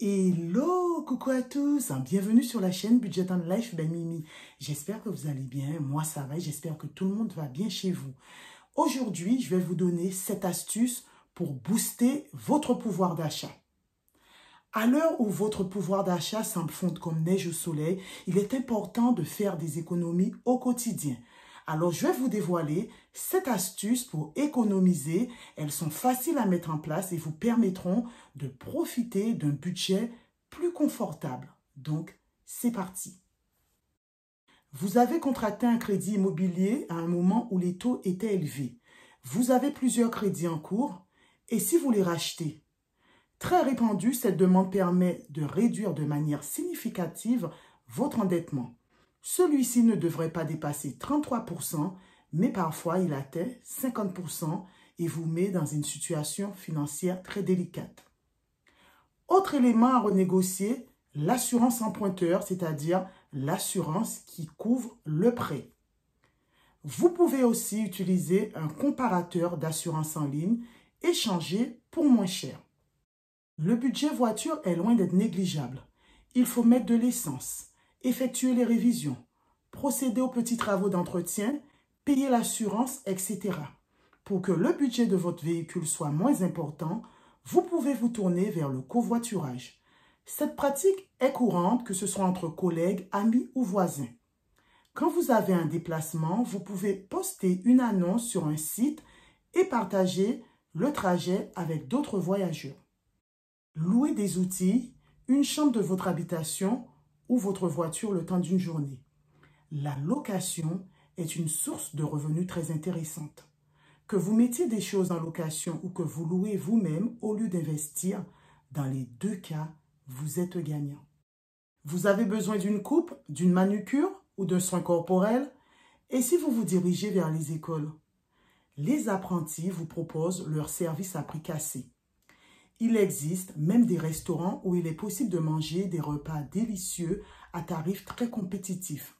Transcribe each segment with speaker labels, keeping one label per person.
Speaker 1: Hello, coucou à tous, bienvenue sur la chaîne Budget and Life by Mimi. J'espère que vous allez bien, moi ça va et j'espère que tout le monde va bien chez vous. Aujourd'hui, je vais vous donner 7 astuces pour booster votre pouvoir d'achat. À l'heure où votre pouvoir d'achat semble fondre comme neige au soleil, il est important de faire des économies au quotidien. Alors, je vais vous dévoiler 7 astuces pour économiser. Elles sont faciles à mettre en place et vous permettront de profiter d'un budget plus confortable. Donc, c'est parti. Vous avez contracté un crédit immobilier à un moment où les taux étaient élevés. Vous avez plusieurs crédits en cours et si vous les rachetez? Très répandue, cette demande permet de réduire de manière significative votre endettement. Celui-ci ne devrait pas dépasser 33%, mais parfois il atteint 50% et vous met dans une situation financière très délicate. Autre élément à renégocier, l'assurance emprunteur, c'est-à-dire l'assurance qui couvre le prêt. Vous pouvez aussi utiliser un comparateur d'assurance en ligne et changer pour moins cher. Le budget voiture est loin d'être négligeable. Il faut mettre de l'essence, effectuer les révisions, procéder aux petits travaux d'entretien, payer l'assurance, etc. Pour que le budget de votre véhicule soit moins important, vous pouvez vous tourner vers le covoiturage. Cette pratique est courante, que ce soit entre collègues, amis ou voisins. Quand vous avez un déplacement, vous pouvez poster une annonce sur un site et partager le trajet avec d'autres voyageurs. Louer des outils, une chambre de votre habitation ou votre voiture le temps d'une journée. La location est une source de revenus très intéressante. Que vous mettiez des choses en location ou que vous louez vous-même au lieu d'investir, dans les deux cas, vous êtes gagnant. Vous avez besoin d'une coupe, d'une manucure ou d'un soin corporel? Et si vous vous dirigez vers les écoles? Les apprentis vous proposent leur service à prix cassé. Il existe même des restaurants où il est possible de manger des repas délicieux à tarifs très compétitifs.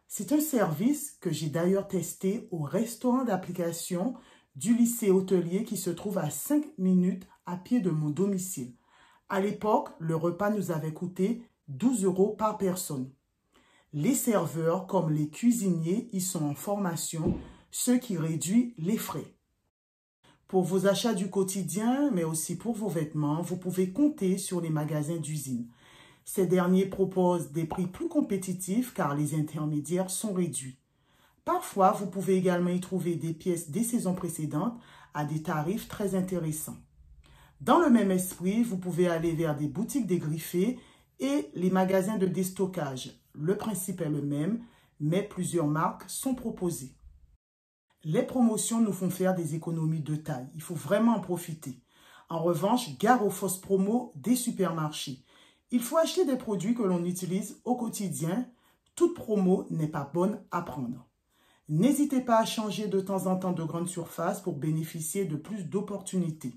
Speaker 1: C'est un service que j'ai d'ailleurs testé au restaurant d'application du lycée hôtelier qui se trouve à 5 minutes à pied de mon domicile. À l'époque, le repas nous avait coûté 12 € par personne. Les serveurs comme les cuisiniers y sont en formation, ce qui réduit les frais. Pour vos achats du quotidien, mais aussi pour vos vêtements, vous pouvez compter sur les magasins d'usine. Ces derniers proposent des prix plus compétitifs car les intermédiaires sont réduits. Parfois, vous pouvez également y trouver des pièces des saisons précédentes à des tarifs très intéressants. Dans le même esprit, vous pouvez aller vers des boutiques dégriffées et les magasins de déstockage. Le principe est le même, mais plusieurs marques sont proposées. Les promotions nous font faire des économies de taille. Il faut vraiment en profiter. En revanche, gare aux fausses promos des supermarchés. Il faut acheter des produits que l'on utilise au quotidien. Toute promo n'est pas bonne à prendre. N'hésitez pas à changer de temps en temps de grande surface pour bénéficier de plus d'opportunités.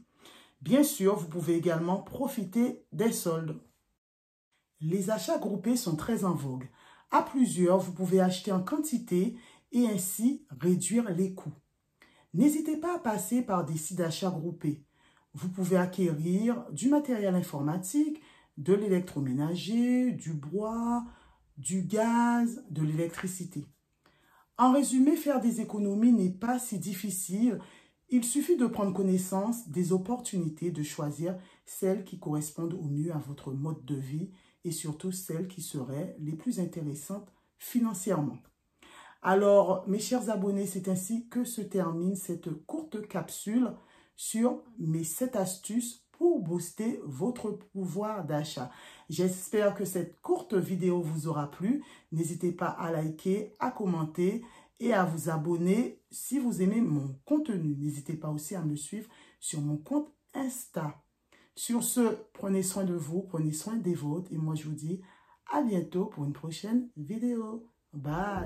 Speaker 1: Bien sûr, vous pouvez également profiter des soldes. Les achats groupés sont très en vogue. À plusieurs, vous pouvez acheter en quantité et ainsi réduire les coûts. N'hésitez pas à passer par des sites d'achat groupés. Vous pouvez acquérir du matériel informatique, de l'électroménager, du bois, du gaz, de l'électricité. En résumé, faire des économies n'est pas si difficile. Il suffit de prendre connaissance des opportunités, de choisir celles qui correspondent au mieux à votre mode de vie et surtout celles qui seraient les plus intéressantes financièrement. Alors, mes chers abonnés, c'est ainsi que se termine cette courte capsule sur mes 7 astuces pour booster votre pouvoir d'achat. J'espère que cette courte vidéo vous aura plu. N'hésitez pas à liker, à commenter et à vous abonner si vous aimez mon contenu. N'hésitez pas aussi à me suivre sur mon compte Insta. Sur ce, prenez soin de vous, prenez soin des vôtres et moi je vous dis à bientôt pour une prochaine vidéo. Bye!